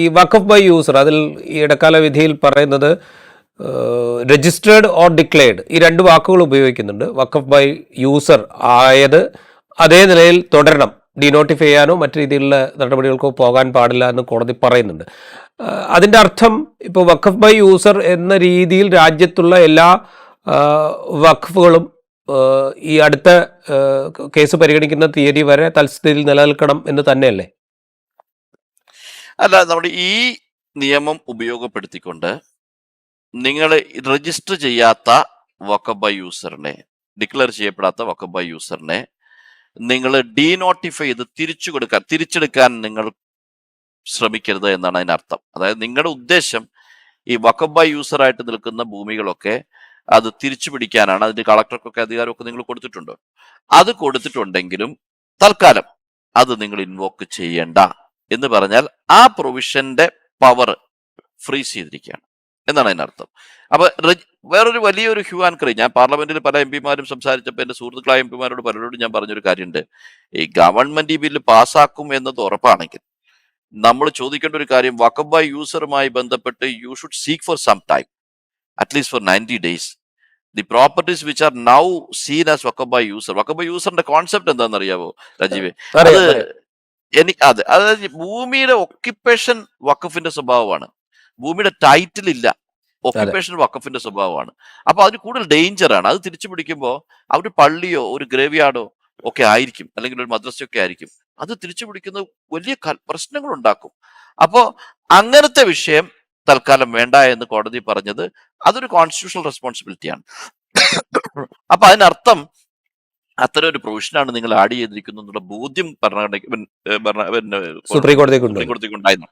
ഈ വഖഫ് by user അതിൽ ഈ ഇടക്കാല വിധിയിൽ പറയുന്നത് രജിസ്റ്റേർഡ് ഓർ ഡിക്ലെയർഡ് ഈ രണ്ട് വാക്കുകൾ ഉപയോഗിക്കുന്നുണ്ട്. വഖഫ് ബൈ യൂസർ ആയത് അതേ നിലയിൽ തുടരണം, ഡീനോട്ടിഫൈ ചെയ്യാനോ മറ്റു രീതിയിലുള്ള നടപടികൾക്കോ പോകാൻ പാടില്ല എന്ന് കോടതി പറയുന്നുണ്ട്. അതിൻ്റെ അർത്ഥം ഇപ്പോൾ വഖഫ് ബൈ യൂസർ എന്ന രീതിയിൽ രാജ്യത്തുള്ള എല്ലാ വഖഫുകളും ഈ അടുത്ത കേസ് പരിഗണിക്കുന്ന തീയതി വരെ തൽസ്ഥിതിയിൽ നിലനിൽക്കണം എന്ന് തന്നെയല്ലേ? അല്ല, നമ്മുടെ ഈ നിയമം ഉപയോഗപ്പെടുത്തിക്കൊണ്ട് നിങ്ങൾ രജിസ്റ്റർ ചെയ്യാത്ത വഖഫ് ബൈ യൂസറിനെ, ഡിക്ലെയർ ചെയ്യപ്പെടാത്ത വഖഫ് ബൈ യൂസറിനെ നിങ്ങൾ ഡീനോട്ടിഫൈ ചെയ്ത് തിരിച്ചെടുക്കാൻ നിങ്ങൾ ശ്രമിക്കരുത് എന്നാണ് അതിനർത്ഥം. അതായത് നിങ്ങളുടെ ഉദ്ദേശം ഈ വഖഫ് ബൈ യൂസറായിട്ട് നിൽക്കുന്ന ഭൂമികളൊക്കെ അത് തിരിച്ചു പിടിക്കാനാണ്. അതിന്റെ കളക്ടർക്കൊക്കെ അധികാരമൊക്കെ നിങ്ങൾ കൊടുത്തിട്ടുണ്ടോ? അത് കൊടുത്തിട്ടുണ്ടെങ്കിലും തൽക്കാലം അത് നിങ്ങൾ ഇൻവോക്ക് ചെയ്യണ്ട എന്ന് പറഞ്ഞാൽ ആ പ്രൊവിഷന്റെ പവർ ഫ്രീസ് ചെയ്തിരിക്കുകയാണ് എന്നാണ് അതിനർത്ഥം. അപ്പൊ വേറൊരു വലിയൊരു ഹ്യൂ ആൻഡ് ക്രൈ, ഞാൻ പാർലമെന്റിൽ പല എം പിമാരും സംസാരിച്ചപ്പോൾ എന്റെ സുഹൃത്തുക്കളായ എം പിമാരോട് പലരോടും ഞാൻ പറഞ്ഞൊരു കാര്യമുണ്ട്. ഈ ഗവൺമെന്റ് ഈ ബില്ല് പാസ്സാക്കും എന്നത് ഉറപ്പാണെങ്കിൽ നമ്മൾ ചോദിക്കേണ്ട ഒരു കാര്യം, വഖഫ് ബൈ യൂസറുമായി ബന്ധപ്പെട്ട് you should seek for some time, at least for 90 days, the properties which are now seen as വഖഫ് ബൈ യൂസർ. വഖഫ് ബൈ യൂസറിന്റെ കോൺസെപ്റ്റ് എന്താണെന്ന് അറിയാവോ രാജീവേ? അതെ, അതായത് ഭൂമിയുടെ ഒക്യുപ്പേഷൻ വഖഫിന്റെ സ്വഭാവമാണ്, ഭൂമിയുടെ ടൈറ്റിൽ ഇല്ല, ഒക്യുപ്പേഷൻ വഖഫിന്റെ സ്വഭാവമാണ്. അപ്പൊ അതിന് കൂടുതൽ ഡേഞ്ചർ ആണ്. അത് തിരിച്ചു പിടിക്കുമ്പോൾ ഒരു പള്ളിയോ ഒരു ഗ്രേവ്യാർഡോ ഒക്കെ ആയിരിക്കും, അല്ലെങ്കിൽ ഒരു മദ്രസയൊക്കെ ആയിരിക്കും. അത് തിരിച്ചു പിടിക്കുന്നത് വലിയ പ്രശ്നങ്ങൾ ഉണ്ടാക്കും. അപ്പോ അങ്ങനത്തെ വിഷയം തൽക്കാലം വേണ്ട എന്ന് കോടതി പറഞ്ഞത് അതൊരു കോൺസ്റ്റിറ്റ്യൂഷണൽ റെസ്പോൺസിബിലിറ്റിയാണ്. അപ്പൊ അതിനർത്ഥം അത്തരം ഒരു പ്രൊവിഷനാണ് നിങ്ങൾ ആഡ് ചെയ്തിരിക്കുന്നു എന്നുള്ള ബോധ്യം സുപ്രീം കോടതിക്കുണ്ടായിരുന്നു.